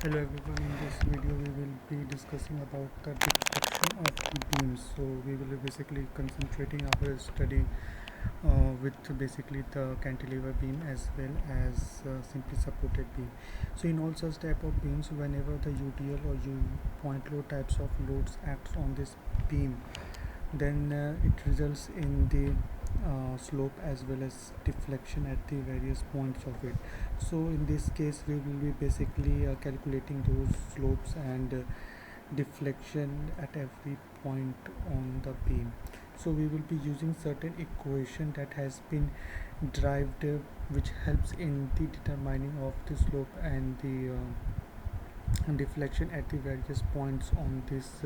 Hello everyone, in this video we will be discussing about the deflection of the beams. So we will be basically concentrating our study with basically the cantilever beam as well as simply supported beam. So in all such type of beams, whenever the UDL or U point load types of loads acts on this beam, then it results in the slope as well as deflection at the various points of it. So in this case we will be basically calculating those slopes and deflection at every point on the beam. So we will be using certain equation that has been derived which helps in the determining of the slope and the deflection at the various points on this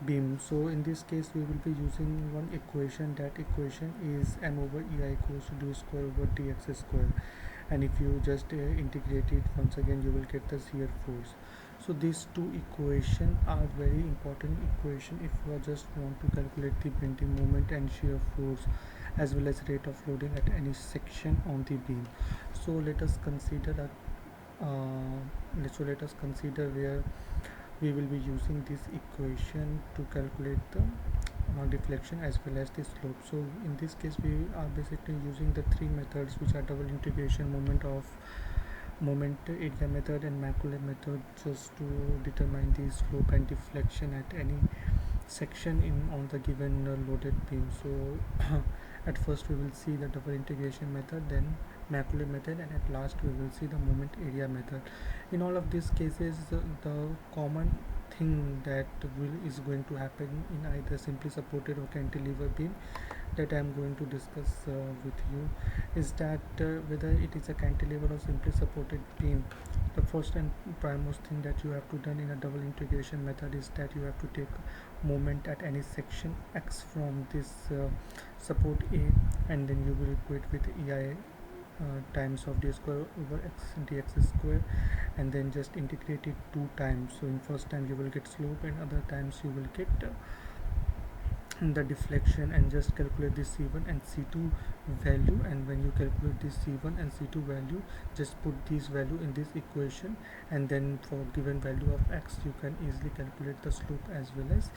beam. So in this case we will be using one equation. That equation is m over ei equals to d square over dx square, and if you just integrate it once again you will get the shear force. So these two equations are very important equation if you just want to calculate the bending moment and shear force as well as rate of loading at any section on the beam. So let us consider a let us consider where we will be using this equation to calculate the deflection as well as the slope. So in this case we are basically using the three methods, which are double integration, moment area method and Macaulay method, just to determine the slope and deflection at any section in on the given loaded beam. So at first we will see the double integration method, then Macaulay method, and at last we will see the moment area method. In all of these cases the common thing that is going to happen in either simply supported or cantilever beam that I am going to discuss with you is that whether it is a cantilever or simply supported beam, the first and primus thing that you have to done in a double integration method is that you have to take moment at any section x from this support A, and then you will equate with ei times of d square over x dx square, and then just integrate it two times. So in first time you will get slope and other times you will get the deflection, and just calculate the C1 and C2 value. And when you calculate this C1 and C2 value, just put this value in this equation, and then for given value of x you can easily calculate the slope as well as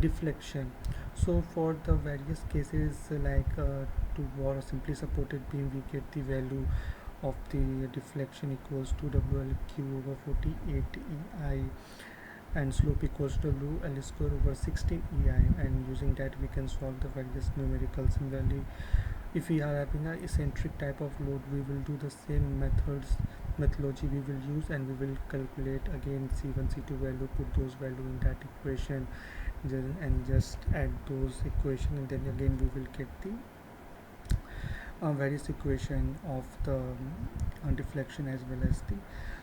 deflection. So for the various cases to war a simply supported beam, we get the value of the deflection equals to WLQ over 48 EI, and slope equals to L square over 16 EI, and using that we can solve the various numericals. Similarly, if we are having a eccentric type of load, we will do the same methodology we will use, and we will calculate again C1 C2 value, put those value in that equation, and just add those equation, and then again we will get the various equation of the deflection as well as the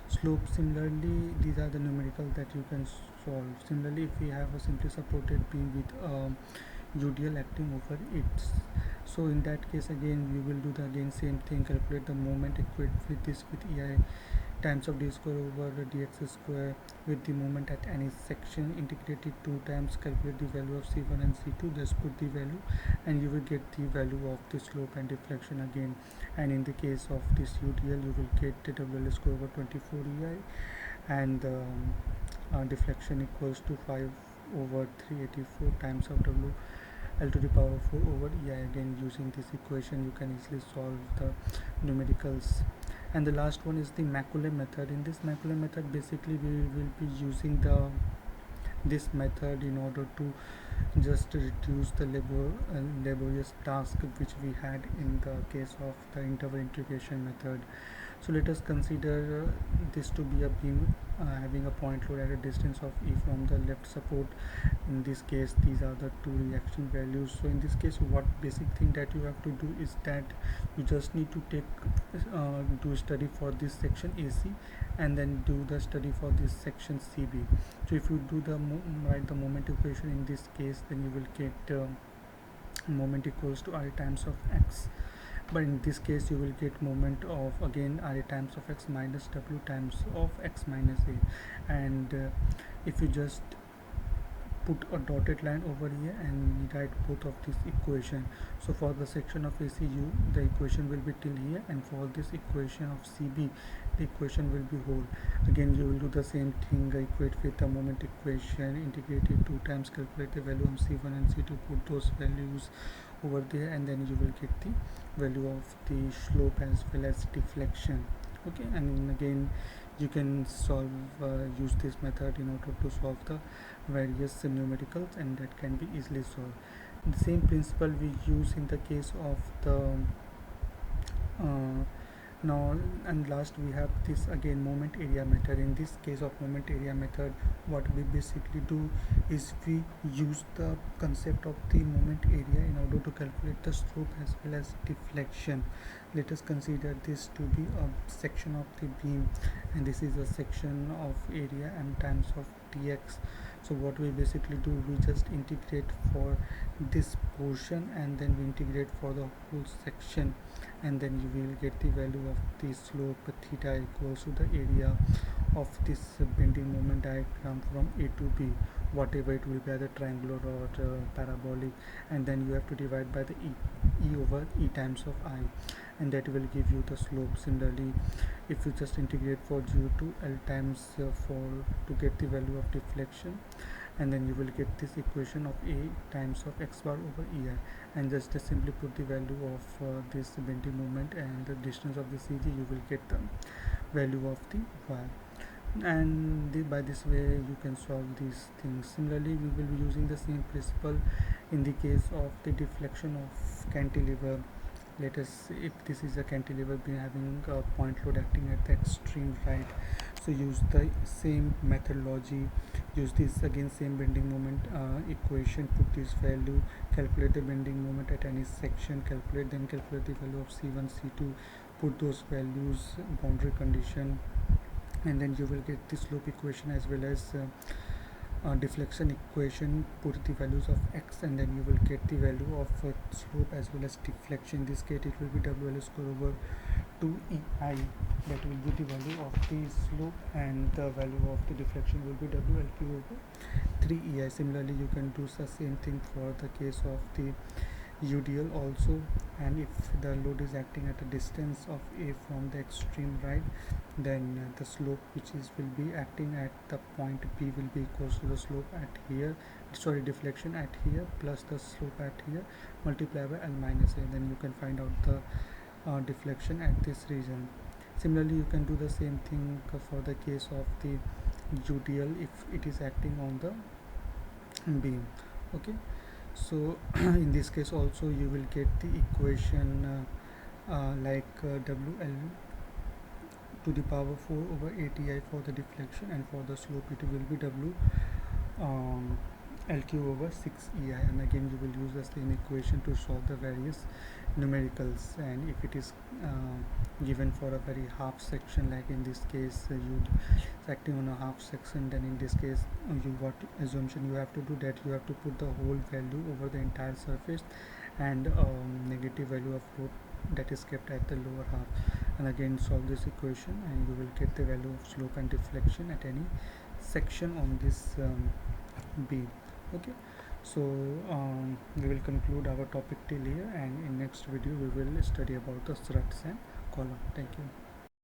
slope. Similarly, these are the numerical that you can solve. Similarly, if we have a simply supported beam with UDL acting over it, so in that case again we will do the same thing, calculate the moment, equate with this with ei times of d square over dx square with the moment at any section, integrate it two times, calculate the value of C1 and C2, just put the value, and you will get the value of the slope and deflection again. And in the case of this UDL you will get the WL square over 24 EI, and deflection equals to 5 over 384 times of W L to the power 4 over EI. Again, using this equation you can easily solve the numericals. And the last one is the Macaulay method. In this Macaulay method, basically we will be using this method in order to just reduce the laborious task which we had in the case of the interval integration method. So let us consider this to be a beam having a point load at a distance of E from the left support. In this case these are the two reaction values. So in this case what basic thing that you have to do is that you just need to take do study for this section AC, and then do the study for this section CB. So if you do the write the moment equation in this case, then you will get moment equals to RA times of x, but in this case you will get moment of again RA times of x minus W times of x minus a. And if you just put a dotted line over here and write both of this equation. So for the section of ACU, the equation will be till here, and for this equation of CB, the equation will be whole. Again, you will do the same thing, equate with the moment equation, integrate it 2 times, calculate the value of C1 and C2, put those values over there, and then you will get the value of the slope as well as deflection. Okay, and again you can solve use this method in order to solve the various numericals, and that can be easily solved. The same principle we use in the case of the uh, now, and last we have this again moment area method. In this case of moment area method, what we basically do is we use the concept of the moment area in order to calculate the slope as well as deflection. Let us consider this to be a section of the beam, and this is a section of area m times of dx. So what we basically do, we just integrate for this portion, and then we integrate for the whole section, and then you will get the value of the slope theta equals to the area of this bending moment diagram from A to B, whatever it will be, either triangular or parabolic, and then you have to divide by the e over e times of I, and that will give you the slope. Similarly, if you just integrate for 0 to L times for to get the value of deflection, and then you will get this equation of A times of x bar over EI, and just simply put the value of this bending moment and the distance of the CG, you will get the value of the Y, and by this way you can solve these things. Similarly, we will be using the same principle in the case of the deflection of cantilever. Let us, if this is a cantilever being having a point load acting at the extreme right, so use the same methodology, use this again same bending moment equation, put this value, calculate the bending moment at any section, calculate the value of C1 C2, put those values, boundary condition, and then you will get the slope equation as well as deflection equation, put the values of x, and then you will get the value of slope as well as deflection. In this case it will be WL square over 2EI, that will be the value of the slope, and the value of the deflection will be WLQ over 3EI. Similarly, you can do the same thing for the case of the UDL also, and if the load is acting at a distance of A from the extreme right, then the slope which is will be acting at the point B will be equals to the slope at here, sorry, deflection at here plus the slope at here multiplied by L minus A, then you can find out the deflection at this region. Similarly, you can do the same thing for the case of the UDL if it is acting on the beam. Okay, so in this case also you will get the equation WL to the power 4 over ATI for the deflection, and for the slope it will be W LQ over 6EI, and again you will use the same equation to solve the various numericals. And if it is given for a very half section, like in this case you acting on a half section, then in this case you what assumption you have to do, that you have to put the whole value over the entire surface, and negative value of load that is kept at the lower half, and again solve this equation, and you will get the value of slope and deflection at any section on this beam. Okay, so we will conclude our topic till here, and in next video we will study about the struts and column. Thank you.